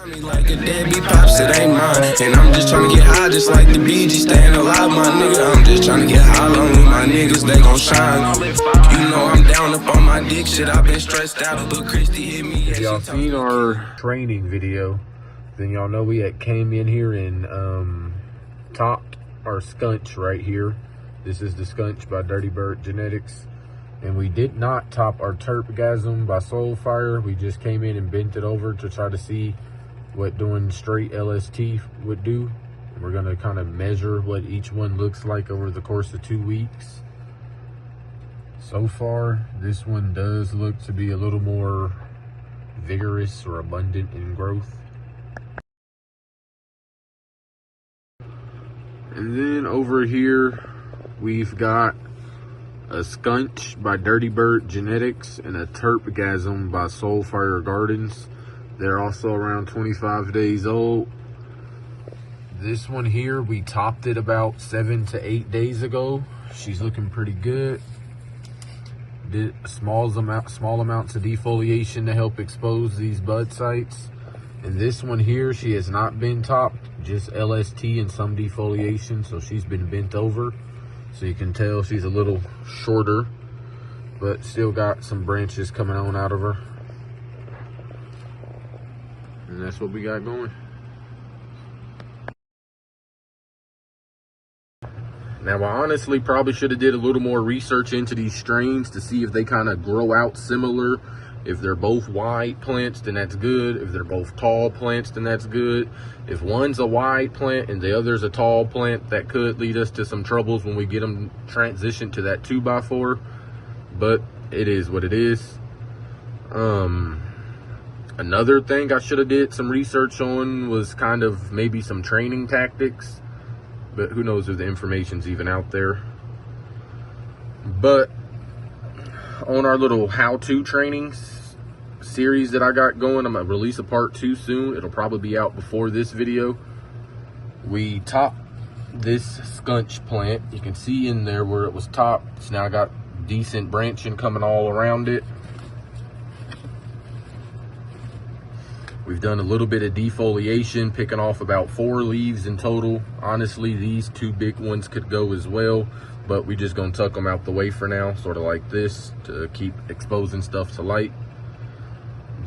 Me like a deadbeat pops, it ain't mine. And I'm just trying to get high, just like the BG staying alive, my nigga. I'm just trying to get high, long with my niggas, they gon' shine. You know I'm down up on my dick shit, I've been stressed out, but Christy hit me. If y'all seen our training video, then y'all know we had came in here and topped our scunch right here. This is the scunch by Dirty Bird Genetics. And we did not top our terpgasm by Soulfire. We just came in and bent it over to try to see what doing straight LST would do. And we're gonna kind of measure what each one looks like over the course of 2 weeks. So far, this one does look to be a little more vigorous or abundant in growth. And then over here, we've got a scunch by Dirty Bird Genetics and a terpgasm by Soulfire Gardens. They're also around 25 days old. This one here, we topped it about 7 to 8 days ago. She's looking pretty good. Did small amounts of defoliation to help expose these bud sites. And this one here, she has not been topped, just LST and some defoliation, so she's been bent over. So you can tell she's a little shorter, but still got some branches coming on out of her. And that's what we got going. Now, I honestly probably should have did a little more research into these strains to see if they kind of grow out similar. If they're both wide plants, then that's good. If they're both tall plants, then that's good. If one's a wide plant and the other's a tall plant, that could lead us to some troubles when we get them transitioned to that 2x4. But it is what it is. Another thing I should have did some research on was kind of maybe some training tactics. But who knows if the information's even out there. But on our little how-to trainings series that I got going, I'm gonna release a part 2 soon. It'll probably be out before this video. We topped this scunch plant. You can see in there where it was topped. It's now got decent branching coming all around it. We've done a little bit of defoliation, picking off about 4 leaves in total. Honestly, these 2 big ones could go as well, but we just gonna tuck them out the way for now, sort of like this, to keep exposing stuff to light.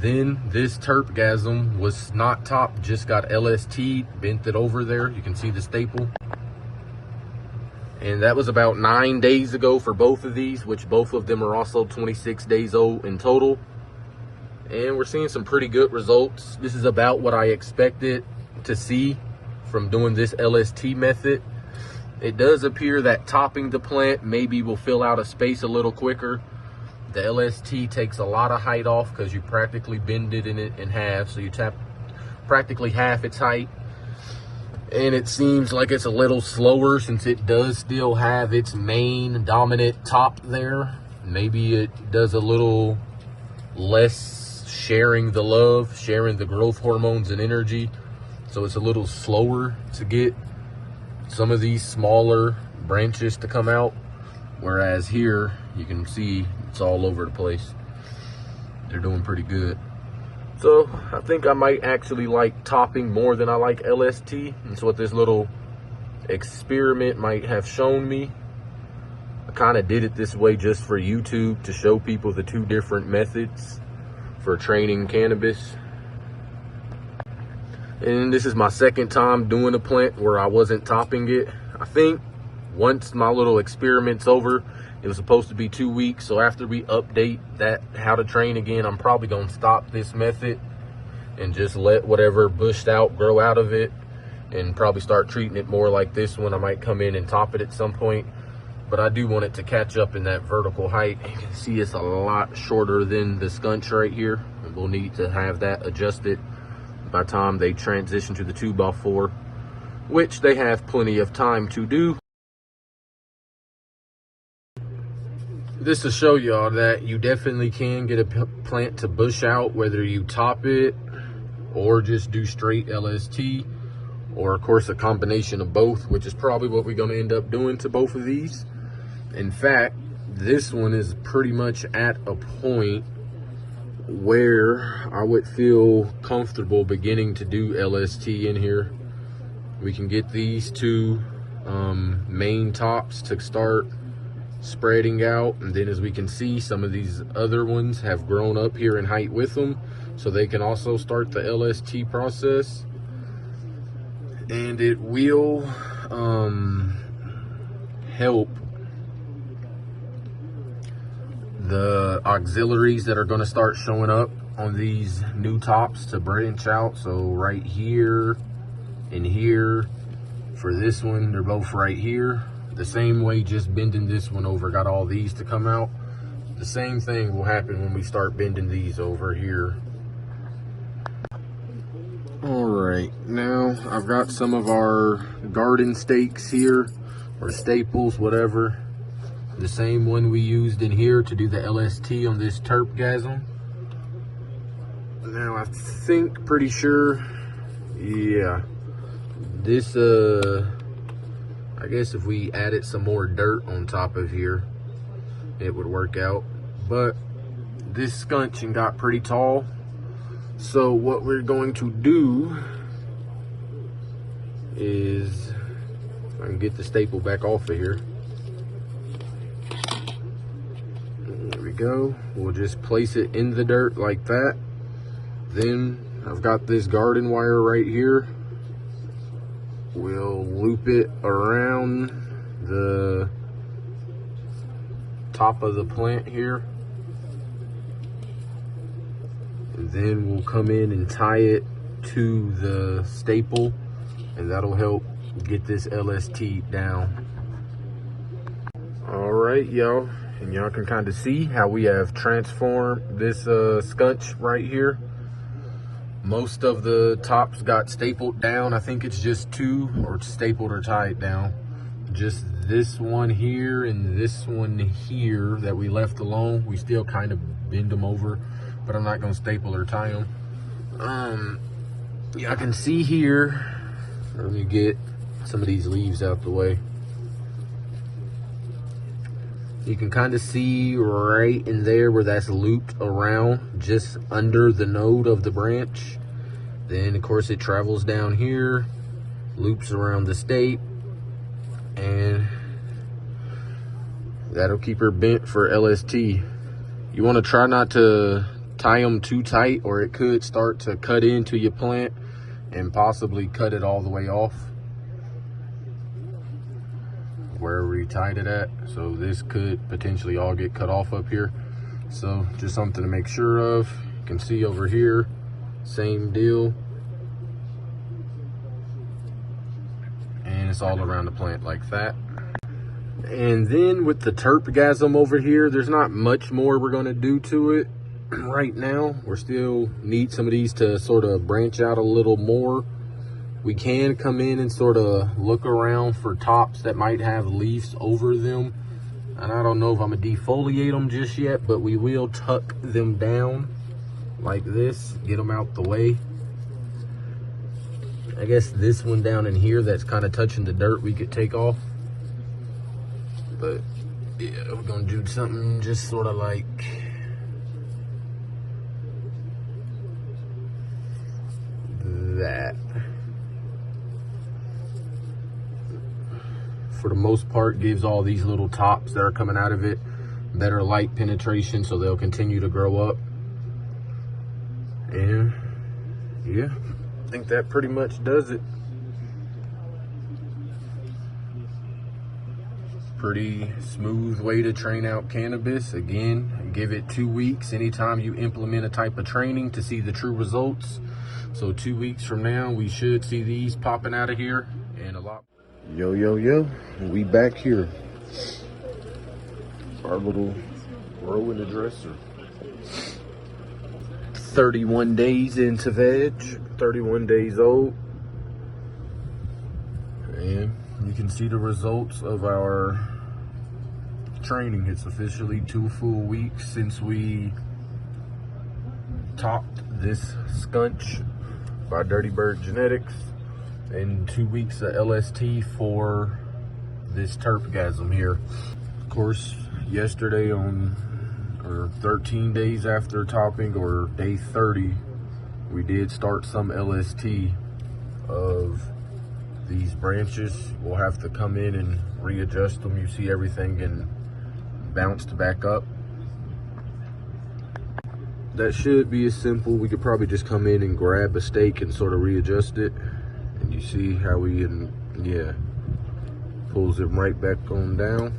Then this terpgasm was not topped, just got LST, bent it over there. You can see the staple. And that was about 9 days ago for both of these, which both of them are also 26 days old in total. And we're seeing some pretty good results. This is about what I expected to see from doing this LST method. It does appear that topping the plant maybe will fill out a space a little quicker. The LST takes a lot of height off because you practically bend it in half. So you tap practically half its height. And it seems like it's a little slower since it does still have its main dominant top there. Maybe it does a little less sharing the love, sharing the growth hormones and energy. So it's a little slower to get some of these smaller branches to come out. Whereas here, you can see it's all over the place. They're doing pretty good. So I think I might actually like topping more than I like LST. And so what this little experiment might have shown me. I kind of did it this way just for YouTube to show people the 2 different methods for training cannabis. And this is my second time doing a plant where I wasn't topping it. I think once my little experiment's over, it was supposed to be 2 weeks. So after we update that how to train again, I'm probably gonna stop this method and just let whatever bushed out grow out of it, and probably start treating it more like this one. I might come in and top it at some point. But I do want it to catch up in that vertical height. You can see it's a lot shorter than the scunch right here. And we'll need to have that adjusted by the time they transition to the 2x4, which they have plenty of time to do. This to show y'all that you definitely can get a plant to bush out, whether you top it or just do straight LST, or of course a combination of both, which is probably what we're gonna end up doing to both of these. In fact, this one is pretty much at a point where I would feel comfortable beginning to do LST in here. We can get these two main tops to start spreading out, and then as we can see, some of these other ones have grown up here in height with them, so they can also start the LST process. And it will help the auxiliaries that are going to start showing up on these new tops to branch out. So right here and here for this one, they're both right here. The same way just bending this one over got all these to come out. The same thing will happen when we start bending these over here. All right, now I've got some of our garden stakes here, or staples, whatever. The same one we used in here to do the LST on this terpgasm. Now I think, pretty sure, yeah, this, I guess if we added some more dirt on top of here, it would work out. But this scuncheon got pretty tall. So what we're going to do is, if I can get the staple back off of here. There we go. We'll just place it in the dirt like that. Then I've got this garden wire right here. We'll loop it around the top of the plant here. And then we'll come in and tie it to the staple, and that'll help get this LST down. All right, y'all, and y'all can kind of see how we have transformed this scunch right here. Most of the tops got stapled down. I think it's just two, or stapled or tied down. Just this one here and this one here that we left alone. We still kind of bend them over, but I'm not gonna staple or tie them. Yeah, I can see here. Let me get some of these leaves out the way. You can kind of see right in there where that's looped around, just under the node of the branch. Then of course it travels down here, loops around the stake, and that'll keep her bent for LST. You want to try not to tie them too tight, or it could start to cut into your plant and possibly cut it all the way off wherever you tied it at. So this could potentially all get cut off up here. So just something to make sure of. You can see over here, same deal. And it's all around the plant like that. And then with the terpgasm over here, there's not much more we're gonna do to it right now. We still need some of these to sort of branch out a little more. We can come in and sort of look around for tops that might have leaves over them. And I don't know if I'm gonna defoliate them just yet, but we will tuck them down like this, get them out the way. I guess this one down in here that's kind of touching the dirt we could take off. But yeah, we're gonna do something just sort of like that. For the most part, gives all these little tops that are coming out of it better light penetration, so they'll continue to grow up. And yeah, I think that pretty much does it. Pretty smooth way to train out cannabis. Again, give it 2 weeks anytime you implement a type of training to see the true results. So 2 weeks from now, we should see these popping out of here and a lot. Yo, yo, yo, we back here. Our little grow in the dresser. 31 days into veg, 31 days old. And you can see the results of our training. It's officially 2 full weeks since we topped this scunch by Dirty Bird Genetics, and 2 weeks of LST for this terpgasm here. Of course, yesterday on or 13 days after topping, or day 30, we did start some LST of these branches. We'll have to come in and readjust them. You see everything getting bounced back up. That should be as simple. We could probably just come in and grab a stake and sort of readjust it. And you see how we, yeah, pulls it right back on down.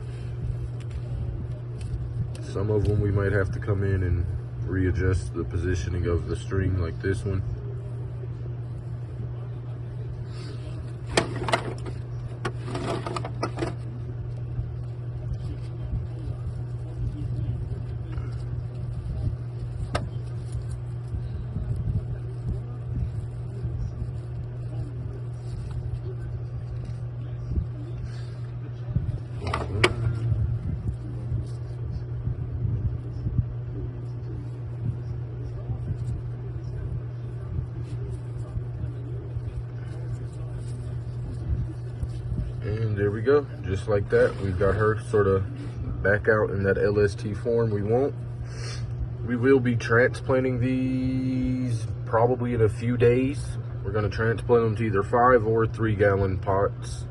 Some of them we might have to come in and readjust the positioning of the string, like this one. And there we go, just like that. We've got her sort of back out in that LST form we want. We will be transplanting these probably in a few days. We're gonna transplant them to either 5 or 3 gallon pots.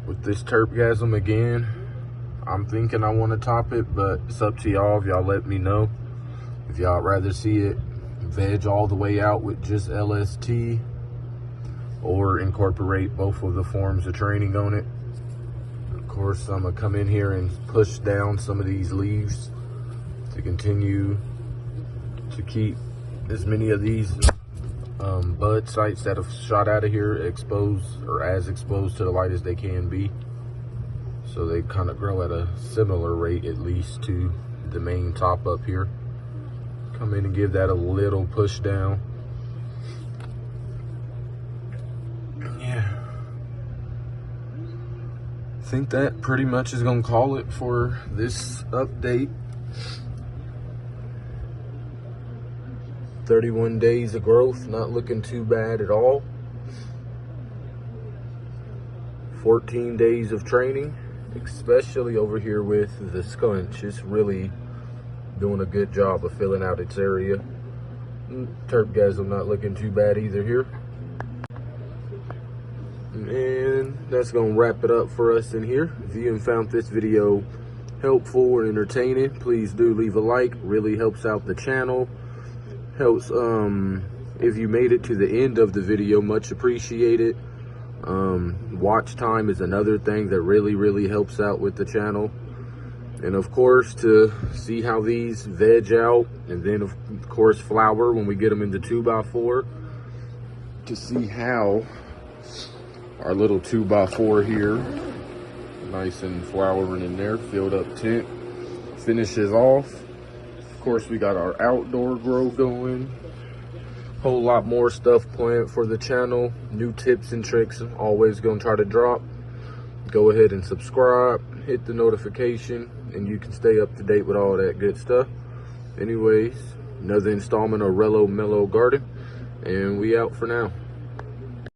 With this Terpgasm again, I'm thinking I want to top it, but it's up to y'all. If y'all let me know if y'all rather see it veg all the way out with just LST, or incorporate both of the forms of training on it. Of course, I'm gonna come in here and push down some of these leaves to continue to keep as many of these bud sites that have shot out of here exposed, or as exposed to the light as they can be, so they kind of grow at a similar rate at least to the main top up here. Come in and give that a little push down. I think that pretty much is gonna call it for this update. 31 days of growth, not looking too bad at all. 14 days of training, especially over here with the skunch. It's really doing a good job of filling out its area. Terpgasm not looking too bad either here. And that's gonna wrap it up for us in here. If you found this video helpful or entertaining, please do leave a like. Really helps out the channel. Helps if you made it to the end of the video, much appreciated. Watch time is another thing that really helps out with the channel. And of course, to see how these veg out, and then of course flower when we get them into 2x4, to see how our little 2x4 here, nice and flowering in there, filled up tent, finishes off. Of course, we got our outdoor grow going. Whole lot more stuff planned for the channel. New tips and tricks always gonna try to drop. Go ahead and subscribe, hit the notification, and you can stay up to date with all that good stuff. Anyways, another installment of Rello Mellow Garden, and we out for now.